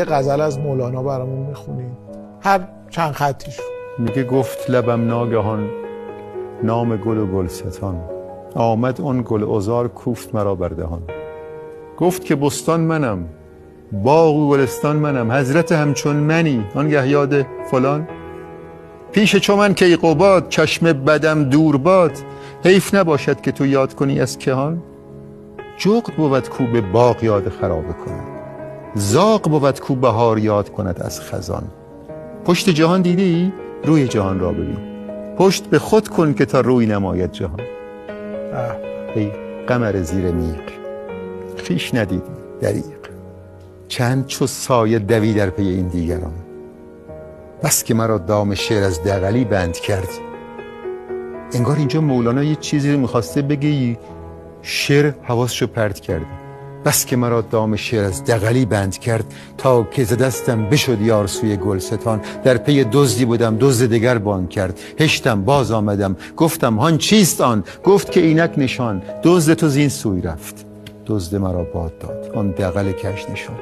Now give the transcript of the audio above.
یه غزل از مولانا برامون میخونیم، هر چند خطیش. میگه گفت لبم ناگهان نام گل و گلستان، آمد اون گل عذار کوفت مرا بر دهان. گفت که بستان منم، باغ و گلستان منم، حضرت همچون منی آنگه یاد فلان. پیش چو من کیقباد چشم بدم دور باد، حیف نباشد که تو یاد کنی از کهان. جغد بود کو به باغ یاد خرابه کند، زاغ بود کو بهار یاد کند از خزان. پشت جهان دیدی؟ روی جهان را ببین، پشت به خود کن که تا روی نماید جهان. ای قمر زیر میغ، خویش ندیدی دریغ، چند چو سایه دوی در پی این دیگران. بس که مرا دام شعر از دغلی بند کرد. انگار اینجا مولانا یه چیزی رو میخواسته بگه، شعر حواسشو پرت کرده. بس که مرا دام شعر از دغلی بند کرد، تا که ز دستم بشد یار سوی گلستان. در پی دزدی بودم دزد دگر بان کرد، هشتم باز آمدم گفتم هان چیست آن. گفت که اینک نشان، دزد تو زین سوی رفت، دزد مرا باد داد آن دغل کج نشان.